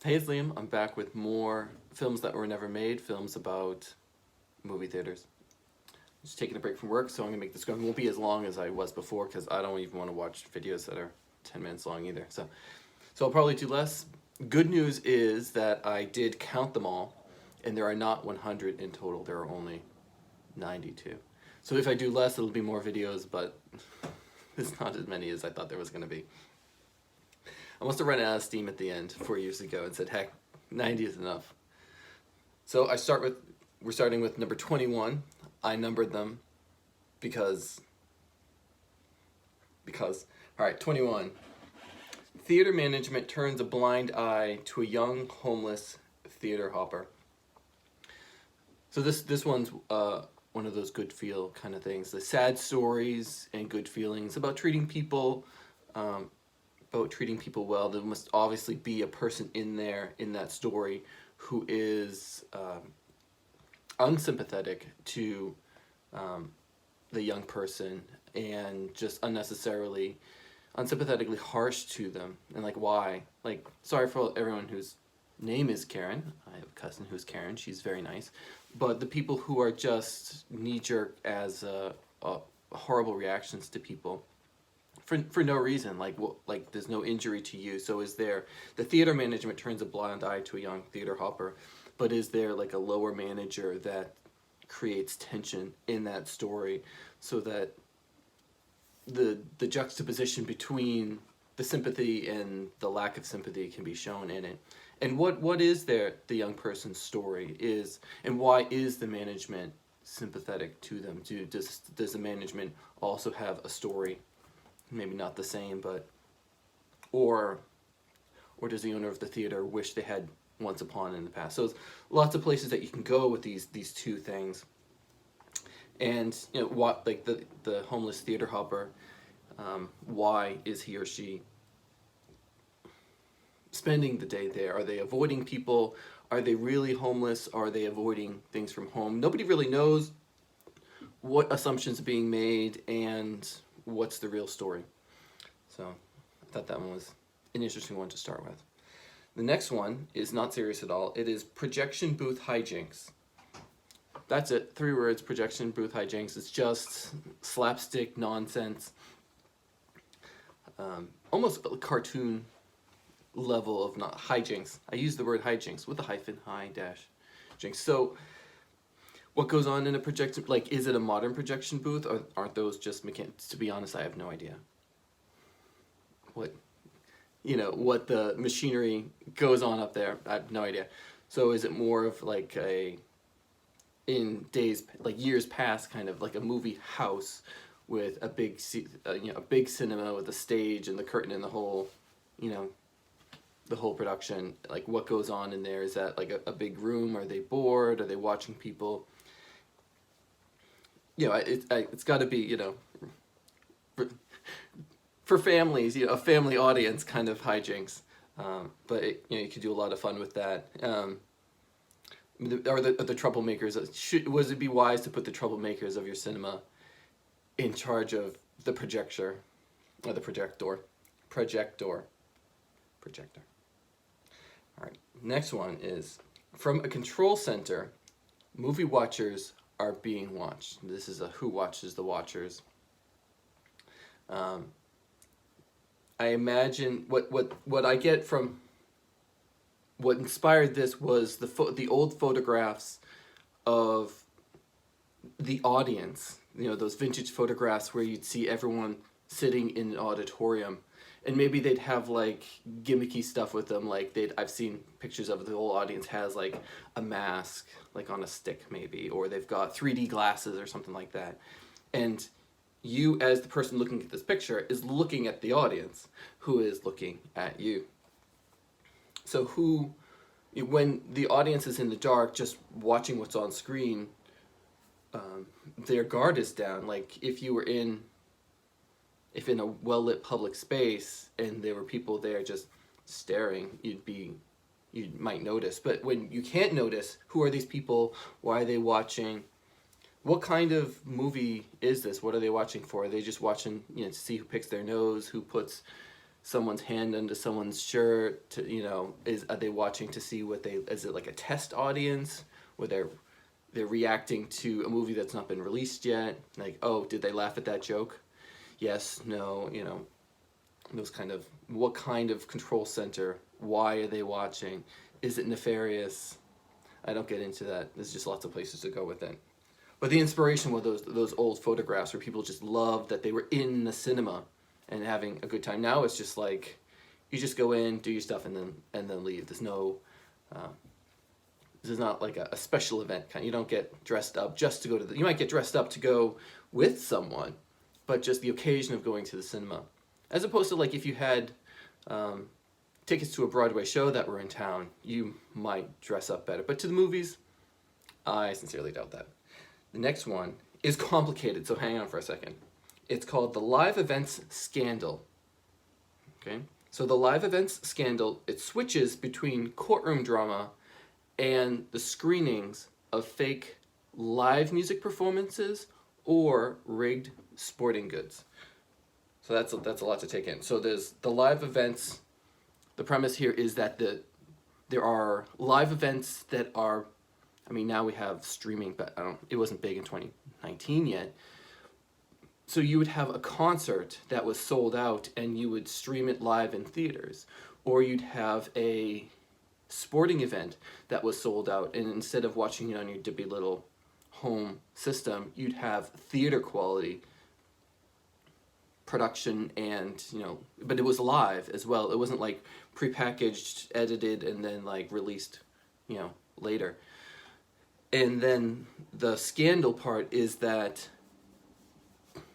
Hey, it's Liam. I'm back with more films that were never made, films about movie theaters. Just taking a break from work, so I'm gonna make this go. It won't be as long as I was before because I don't even want to watch videos that are 10 minutes long either. So I'll probably do less. Good news is that I did count them all, and there are not 100 in total. There are only 92. So if I do less, it'll be more videos, but it's not as many as I thought there was gonna be. I must have run out of steam at the end 4 years ago and said, heck, 90 is enough. So we're starting with number 21. I numbered them because, all right, 21. Theater management turns a blind eye to a young homeless theater hopper. So this one's one of those good feel kind of things. The sad stories and good feelings about treating people well. There must obviously be a person in there in that story who is unsympathetic to the young person and just unsympathetically harsh to them. And like, why? Like, sorry for everyone whose name is Karen. I have a cousin who's Karen. She's very nice. But the people who are just knee-jerk as horrible reactions to people for no reason, like there's no injury to you. So is there, the theater management turns a blind eye to a young theater hopper, but is there like a lower manager that creates tension in that story so that the juxtaposition between the sympathy and the lack of sympathy can be shown in it? And what is the young person's story is, and why is the management sympathetic to them? Does the management also have a story? Maybe not the same, but or does the owner of the theater wish they had once upon in the past? So there's lots of places that you can go with these two things. And you know what, like the homeless theater hopper, why is he or she spending the day there? Are they avoiding people? Are they really homeless? Are they avoiding things from home? Nobody really knows what assumptions are being made and what's the real story. So I thought that one was an interesting one to start with. The next one is not serious at all. It is projection booth hi-jinx. That's it. 3 words, projection booth hi-jinx. It's just slapstick nonsense. Almost a cartoon level of not hi-jinx. I use the word hi-jinx with a hyphen, hi-jinx. So what goes on in a projection, like, is it a modern projection booth, or aren't those just mechanics? To be honest, I have no idea what the machinery goes on up there. I have no idea. So is it more of like in days, like years past, kind of like a movie house with a big cinema with a stage and the curtain and the whole production? Like, what goes on in there? Is that like a big room? Are they bored? Are they watching people? It's got to be, for families, a family audience kind of hijinks. But you could do a lot of fun with that. Are the troublemakers? Would it be wise to put the troublemakers of your cinema in charge of the projector or the projector? All right. Next one is from a control center. Movie watchers are being watched. This is a who watches the watchers. I imagine what I get from what inspired this was the old photographs of the audience. Those vintage photographs where you'd see everyone sitting in an auditorium, and maybe they'd have like gimmicky stuff with them. Like I've seen pictures of the whole audience has like a mask, like on a stick maybe, or they've got 3D glasses or something like that. And you, as the person looking at this picture, is looking at the audience, who is looking at you. So when the audience is in the dark, just watching what's on screen, their guard is down. Like if in a well-lit public space and there were people there just staring, you might notice. But when you can't notice, who are these people? Why are they watching? What kind of movie is this? What are they watching for? Are they just watching, to see who picks their nose, who puts someone's hand under someone's shirt to, you know, are they watching to see what they, is it like a test audience where they're reacting to a movie that's not been released yet, like, oh, did they laugh at that joke? Yes, no, you know, those kind of, what kind of control center, why are they watching, is it nefarious? I don't get into that, there's just lots of places to go with it. But the inspiration were those old photographs where people just loved that they were in the cinema and having a good time. Now it's just like, you just go in, do your stuff, and then leave. There's no, this is not like a special event kind. You don't get dressed up just to go to you might get dressed up to go with someone, but just the occasion of going to the cinema. As opposed to like if you had tickets to a Broadway show that were in town, you might dress up better. But to the movies, I sincerely doubt that. The next one is complicated, so hang on for a second. It's called the Live Events Scandal. Okay? So the Live Events Scandal, it switches between courtroom drama and the screenings of fake live music performances or rigged sporting goods. So that's a lot to take in. So there's the live events. The premise here is that there are live events that are, I mean, now we have streaming, but it wasn't big in 2019 yet. So you would have a concert that was sold out and you would stream it live in theaters. Or you'd have a sporting event that was sold out, and instead of watching it on your dippy little home system, you'd have theater quality production, and you know, but it was live as well. It wasn't like prepackaged, edited, and then like released, you know, later. And then the scandal part is that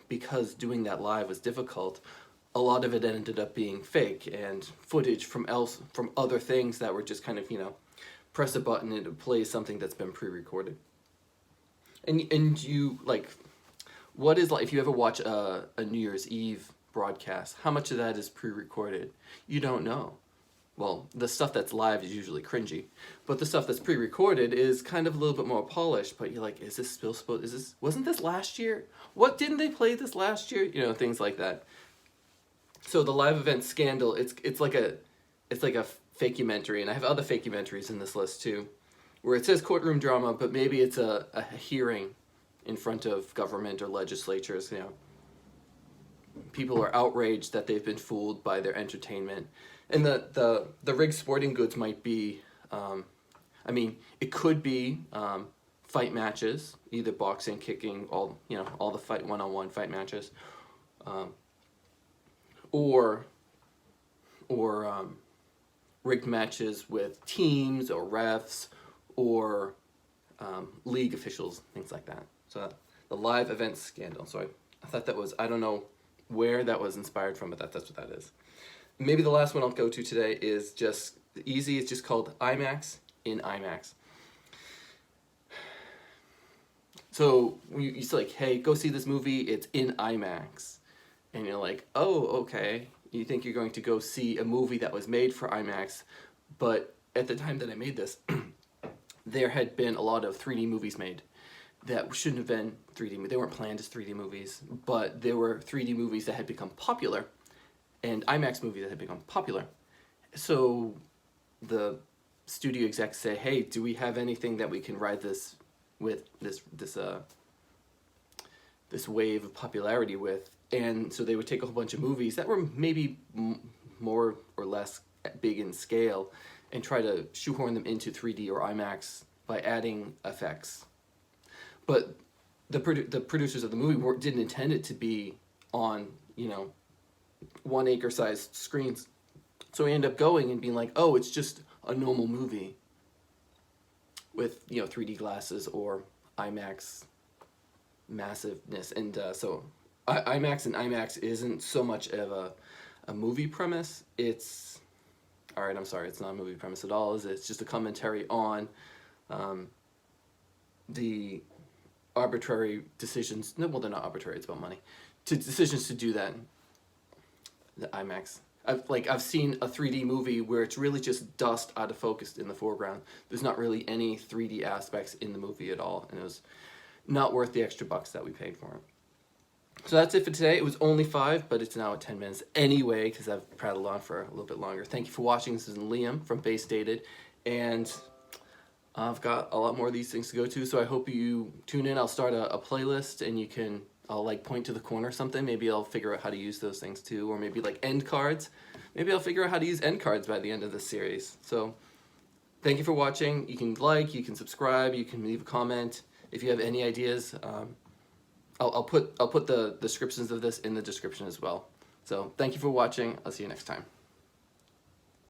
because doing that live was difficult, a lot of it ended up being fake and footage from other things that were just kind of, you know, press a button and it plays something that's been pre-recorded. And you, like, what is, like, if you ever watch a New Year's Eve broadcast, how much of that is pre-recorded? You don't know. Well, the stuff that's live is usually cringy, but the stuff that's pre-recorded is kind of a little bit more polished, but you're like, is this still supposed, wasn't this last year? What, didn't they play this last year? You know, things like that. So the live event scandal, it's like a fakementary, and I have other fakeumentaries in this list too, where it says courtroom drama, but maybe it's a hearing in front of government or legislatures, you know. People are outraged that they've been fooled by their entertainment. And the rigged sporting goods might be, I mean, it could be fight matches, either boxing, kicking, all the one-on-one fight matches, or rigged matches with teams or refs or league officials, things like that. So the live events scandal. So I thought that was, I don't know where that was inspired from, but that's what that is. Maybe the last one I'll go to today is just easy. It's just called IMAX in IMAX. So you say like, hey, go see this movie. It's in IMAX. And you're like, oh, okay. You think you're going to go see a movie that was made for IMAX, but at the time that I made this, there had been a lot of 3D movies made that shouldn't have been 3D. They weren't planned as 3D movies, but there were 3D movies that had become popular, and IMAX movies that had become popular. So the studio execs say, hey, do we have anything that we can ride this with, this wave of popularity with? And so they would take a whole bunch of movies that were maybe more or less big in scale and try to shoehorn them into 3D or IMAX by adding effects. But the producers of the movie didn't intend it to be on, 1 acre sized screens. So we end up going and being like, oh, it's just a normal movie with, 3D glasses or IMAX massiveness. And so IMAX and IMAX isn't so much of a movie premise. It's, all right, I'm sorry, it's not a movie premise at all, is it? It's just a commentary on the arbitrary decisions. No, well, they're not arbitrary, it's about money. Decisions to do that. The IMAX. I've seen a 3D movie where it's really just dust out of focus in the foreground. There's not really any 3D aspects in the movie at all, and it was not worth the extra bucks that we paid for it. So that's it for today. It was only 5, but it's now at 10 minutes anyway, because I've prattled on for a little bit longer. Thank you for watching. This is Liam from Base Dated, and I've got a lot more of these things to go to, so I hope you tune in. I'll start a playlist, and I'll like point to the corner or something. Maybe I'll figure out how to use those things too, or maybe like end cards. Maybe I'll figure out how to use end cards by the end of this series. So thank you for watching. You can like, you can subscribe, you can leave a comment. If you have any ideas, I'll put the descriptions of this in the description as well. So thank you for watching. I'll see you next time.